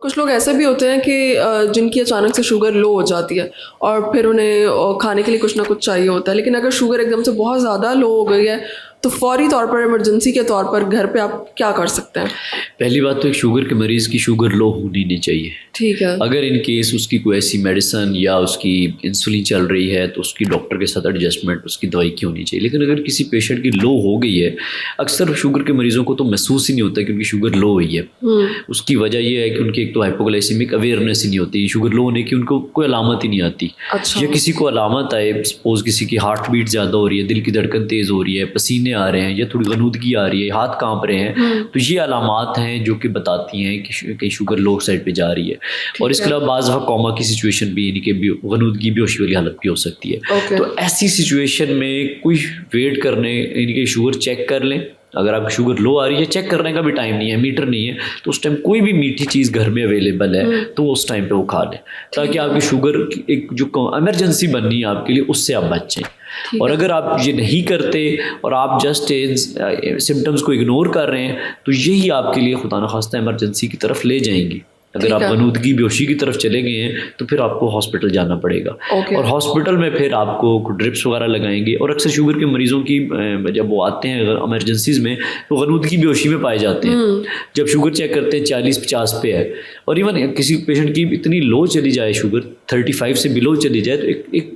कुछ लोग ऐसे भी होते हैं कि जिनकी अचानक से शुगर लो हो जाती है और फिर उन्हें खाने के लिए कुछ ना कुछ चाहिए होता है, लेकिन अगर शुगर एकदम से बहुत ज़्यादा लो हो गई है तो फौरी तौर पर, इमरजेंसी के तौर पर घर पे आप क्या कर सकते हैं? पहली बात तो एक शुगर के मरीज़ की शुगर लो होनी नहीं चाहिए। ठीक है। अगर इन केस उसकी कोई ऐसी मेडिसिन या उसकी इंसुलिन चल रही है तो उसकी डॉक्टर के साथ एडजस्टमेंट उसकी दवाई की होनी चाहिए। लेकिन अगर किसी पेशेंट की लो हो गई है, अक्सर शुगर के मरीज़ों को तो महसूस ही नहीं होता कि उनकी शुगर लो हुई है। उसकी वजह यह है कि उनकी एक तो हाइपोग्लाइसेमिक अवेयरनेस ही नहीं होती, शुगर लो होने की उनको कोई अलामत ही नहीं आती। अच्छा। या किसी को अलामत आए, सपोज किसी की हार्ट बीट ज़्यादा हो रही है, दिल की धड़कन तेज़ हो रही है, पसीने आ रहे हैं या थोड़ी गनूदगी आ रही है, हाथ कांप रहे हैं, तो ये अलामात हैं जो कि बताती हैं कि कहीं शुगर लो साइड पे जा रही है। और इसके अलावा बाज़ दफ़ा कॉमा की सिचुएशन भी, यानी कि गनूदगी बेहोशी वाली हालत भी हो सकती है। तो ऐसी सिचुएशन में कोई वेट करने, यानी कि शुगर चेक कर लें। अगर आपकी शुगर लो आ रही है, चेक करने का भी टाइम नहीं है, मीटर नहीं है, तो उस टाइम कोई भी मीठी चीज़ घर में अवेलेबल है तो उस टाइम पे वो खा लें, ताकि आपकी शुगर एक जो इमरजेंसी बननी है आपके लिए, उससे आप बच जाएं। और अगर आप ये नहीं करते और आप जस्ट सिम्टम्स को इग्नोर कर रहे हैं तो यही आपके लिए खुदा न खास्ता इमरजेंसी की तरफ ले जाएंगी। अगर आप गनूदगी बेहोशी की तरफ चले गए हैं तो फिर आपको हॉस्पिटल जाना पड़ेगा। और हॉस्पिटल में फिर आपको ड्रिप्स वगैरह लगाएंगे। और अक्सर शुगर के मरीज़ों की जब वो आते हैं इमरजेंसीज़ में तो गनूदगी बेहोशी में पाए जाते हैं। जब शुगर चेक करते हैं 40-50 पे है, और इवन किसी पेशेंट की इतनी लो चली जाए, शुगर 35 से बिलो चली जाए, तो एक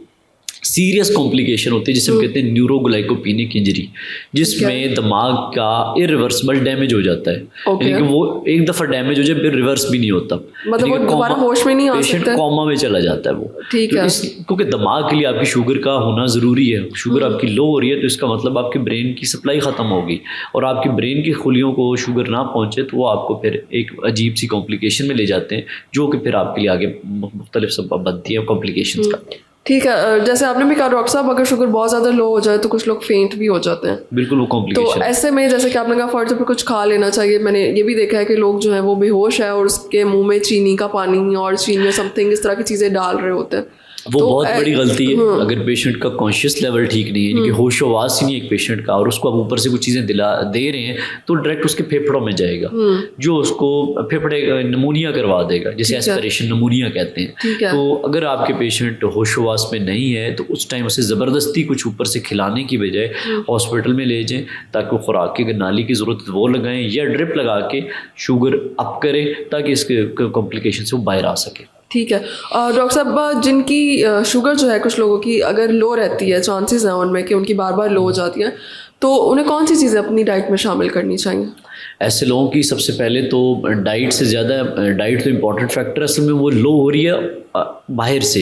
सीरियस कॉम्प्लिकेशन होती है जिसे हम कहते हैं न्यूरोग्लाइकोपेनिक इंजरी, जिसमें दिमाग का इरिवर्सिबल डैमेज हो जाता है। यानी कि वो एक दफ़ा डैमेज हो जाए फिर रिवर्स भी नहीं होता, मतलब वो दोबारा होश में नहीं आ सकता, पेशेंट कॉमा में चला जाता है वो। ठीक है। क्योंकि दिमाग के लिए आपकी शुगर का होना ज़रूरी है। शुगर आपकी लो हो रही है तो इसका मतलब आपके ब्रेन की सप्लाई ख़त्म होगी, और आपके ब्रेन की खुलियों को शुगर ना पहुँचे तो वो आपको फिर एक अजीब सी कॉम्प्लिकेशन में ले जाते हैं, जो कि फिर आपके लिए आगे मुख्तलिफ सबब बनती है कॉम्प्लिकेशन का। ठीक है। जैसे आपने भी कहा डॉक्टर साहब, अगर शुगर बहुत ज़्यादा लो हो जाए तो कुछ लोग फेंट भी हो जाते हैं। बिल्कुल, वो कॉम्प्लिकेशन। तो ऐसे में जैसे कि आपने कहा फॉर एग्जाम्पल कुछ खा लेना चाहिए। मैंने ये भी देखा है कि लोग जो है वो बेहोश है और उसके मुंह में चीनी का पानी और चीनी या समथिंग इस तरह की चीज़ें डाल रहे होते हैं। वो तो बहुत बड़ी गलती है। अगर पेशेंट का कॉन्शियस लेवल ठीक नहीं है, यानी कि होशोवास ही नहीं है एक पेशेंट का, और उसको आप ऊपर से कुछ चीज़ें दे रहे हैं तो डायरेक्ट उसके फेफड़ों में जाएगा, जो उसको फेफड़े नमूनिया करवा देगा, जिसे एस्पिरेशन नमूनिया कहते हैं। तो अगर आपके पेशेंट होशोवास में नहीं है तो उस टाइम उसे ज़बरदस्ती कुछ ऊपर से खिलाने की बजाय हॉस्पिटल में ले जाएँ, ताकि वो खुराक की नाली की ज़रूरत वो लगाएं या ड्रिप लगा के शुगर अप करें, ताकि इसके कॉम्प्लिकेशन से वो बाहर आ सके। ठीक है। डॉक्टर साहब, जिनकी शुगर जो है कुछ लोगों की अगर लो रहती है, चांसेस हैं उनमें कि उनकी बार बार लो हो जाती है, तो उन्हें कौन सी चीज़ें अपनी डाइट में शामिल करनी चाहिए? ऐसे लोगों की सबसे पहले तो डाइट से ज़्यादा, डाइट तो इम्पॉर्टेंट फैक्टर, असल में वो लो हो रही है बाहर से।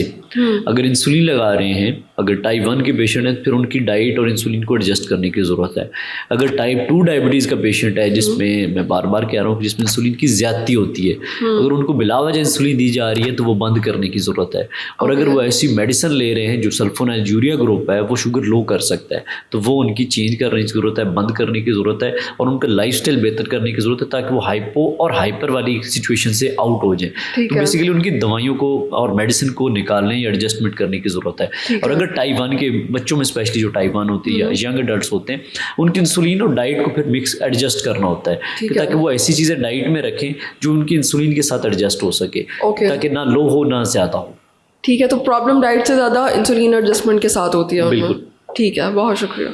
अगर इंसुलिन लगा रहे हैं, अगर टाइप 1 के पेशेंट हैं, फिर उनकी डाइट और इंसुलिन को एडजस्ट करने की ज़रूरत है। अगर टाइप 2 डायबिटीज़ का पेशेंट है, जिसमें मैं बार बार कह रहा हूँ जिसमें इंसुलिन की ज़्यादती होती है, अगर उनको बिलावज इंसुलिन दी जा रही है तो वो बंद करने की ज़रूरत है। और अगर वो ऐसी मेडिसिन ले रहे हैं जो सल्फोनाइलूरिया ग्रुप है, वो शुगर लो कर सकता है, तो वो उनकी चेंज करने की ज़रूरत है, बंद करने की ज़रूरत है, और उनका लाइफस्टाइल बेहतर करने की ज़रूरत है, ताकि वो हाइपो और हाइपर वाली सिचुएशन से आउट हो जाए। तो बेसिकली उनकी दवाइयों को और मेडिसिन को निकालने या एडजस्टमेंट करने की ज़रूरत है। और अगर टाइप 1 के बच्चों में, स्पेशली जो टाइप 1 होती है या यंग एडल्ट्स होते हैं, उनकी इंसुलिन और डाइट को फिर मिक्स एडजस्ट करना होता है, ताकि वो ऐसी चीज़ें डाइट में रखें जो उनकी इंसुलिन के साथ एडजस्ट हो सके, ताकि ना लो हो ना ज़्यादा हो। ठीक है। तो प्रॉब्लम डाइट से ज़्यादा इंसुलिन एडजस्टमेंट के साथ होती है। बिल्कुल। ठीक है, बहुत शुक्रिया।